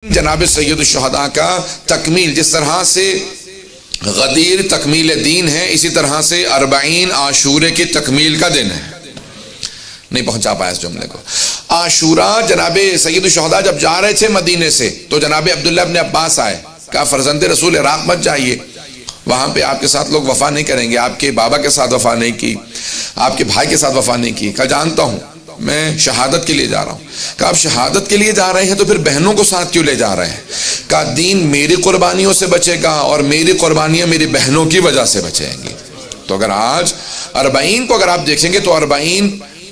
جناب سید الشہداء کا تکمیل، جس طرح سے غدیر تکمیل دین ہے، اسی طرح سے 40 عاشورے کی تکمیل کا دن ہے۔ نہیں پہنچا پایا اس جملے کو۔ عاشورہ، جناب سید الشہداء جب جا رہے تھے مدینے سے تو جناب عبداللہ ابن عباس آئے، کہا فرزند رسول عراق مت جائیے، وہاں پہ آپ کے ساتھ لوگ وفا نہیں کریں گے، آپ کے بابا کے ساتھ وفا نہیں کی، آپ کے بھائی کے ساتھ وفا نہیں کی۔ کہا جانتا ہوں، میں شہادت کے لیے جا رہا ہوں۔ کہا آپ شہادت کے لیے جا رہے ہیں تو پھر بہنوں کو ساتھ کیوں لے جا رہے ہیں؟ کہا دین میری قربانیوں سے بچے گا اور میری قربانیاں میری بہنوں کی وجہ سے بچیں گی۔ تو اگر آج 40 کو اگر آپ دیکھیں گے تو 40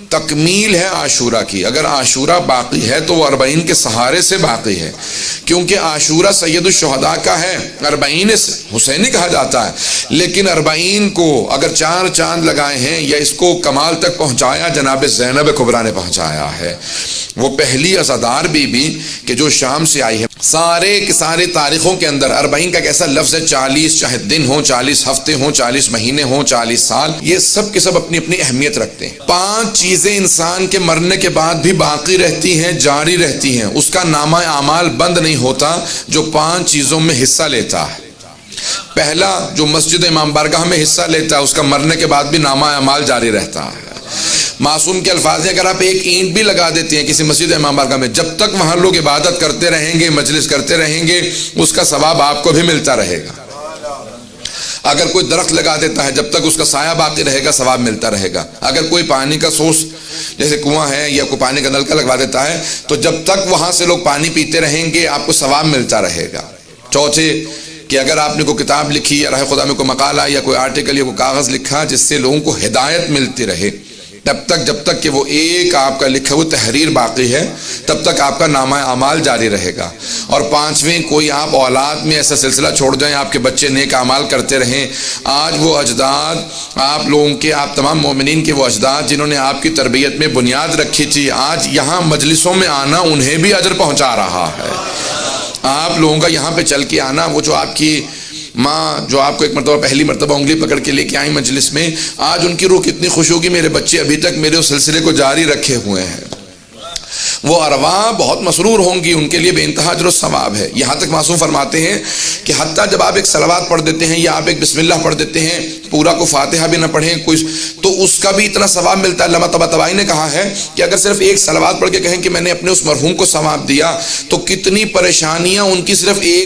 تکمیل ہے عاشورہ کی۔ اگر عاشورہ باقی ہے تو وہ 40 کے سہارے سے باقی ہے، کیونکہ عاشورہ سید الشہداء کا ہے، 40 حسینی کہا جاتا ہے، لیکن 40 کو اگر 4 چاند لگائے ہیں یا اس کو کمال تک پہنچایا جناب زینب کبریٰ نے پہنچایا ہے، وہ پہلی عزادار بی بی کہ جو شام سے آئی ہے۔ سارے کے سارے تاریخوں کے اندر 40 کا ایک ایسا لفظ ہے، 40 چاہے دن ہوں، 40 ہفتے ہوں، 40 مہینے ہوں، 40 سال، یہ سب کے سب اپنی اپنی اہمیت رکھتے ہیں۔ 5 چیزیں انسان کے مرنے کے بعد بھی باقی رہتی ہیں، جاری رہتی ہیں، اس کا نامہ اعمال بند نہیں ہوتا جو 5 چیزوں میں حصہ لیتا ہے۔ پہلا، جو مسجد امام بارگاہ میں حصہ لیتا ہے اس کا مرنے کے بعد بھی نامہ اعمال جاری رہتا ہے۔ معصوم کے الفاظ ہیں، اگر آپ ایک اینٹ بھی لگا دیتے ہیں کسی مسجد امام بارگاہ میں، جب تک وہاں لوگ عبادت کرتے رہیں گے، مجلس کرتے رہیں گے، اس کا ثواب آپ کو بھی ملتا رہے گا۔ اگر کوئی درخت لگا دیتا ہے، جب تک اس کا سایہ باقی رہے گا، ثواب ملتا رہے گا۔ اگر کوئی پانی کا سورس جیسے کنواں ہے یا کوئی پانی کا نلکا لگوا دیتا ہے تو جب تک وہاں سے لوگ پانی پیتے رہیں گے آپ کو ثواب ملتا رہے گا۔ چوتھے، کہ اگر آپ نے کوئی کتاب لکھی یا راہ خدا میں کوئی مقالہ یا کوئی آرٹیکل یا کوئی کاغذ لکھا جس سے لوگوں کو ہدایت ملتی رہے، جب تک کہ وہ ایک آپ کا لکھا وہ تحریر باقی ہے تب تک آپ کا نامہ اعمال جاری رہے گا۔ اور 5ویں، کوئی آپ اولاد میں ایسا سلسلہ چھوڑ جائیں، آپ کے بچے نیک اعمال کرتے رہیں۔ آج وہ اجداد، آپ لوگوں کے، آپ تمام مومنین کے وہ اجداد جنہوں نے آپ کی تربیت میں بنیاد رکھی تھی، آج یہاں مجلسوں میں آنا انہیں بھی اجر پہنچا رہا ہے۔ آپ لوگوں کا یہاں پہ چل کے آنا، وہ جو آپ کی ماں جو آپ کو ایک مرتبہ پہلی مرتبہ انگلی پکڑ کے لے کے آئی مجلس میں، آج ان کی روح کتنی خوش ہوگی، میرے بچے ابھی تک میرے اس سلسلے کو جاری رکھے ہوئے ہیں۔ وہ ارواح بہت مسرور ہوں گی، ان کے لیے بے انتہا اجر و ثواب ہے۔ یہاں تک معصوم فرماتے ہیں کہ حتیٰ جب آپ ایک صلوات پڑھ دیتے ہیں یا آپ ایک بسم اللہ پڑھ دیتے ہیں، پورا کو فاتحہ بھی نہ پڑھیں کوئی، تو اس کا بھی اتنا ثواب ملتا ہے۔ علامہ طباطبائی نے کہا ہے کہ اگر صرف ایک صلوات پڑھ کے کہیں کہ میں نے اپنے اس مرحوم کو ثواب دیا تو کتنی پریشانیاں ان کی صرف ایک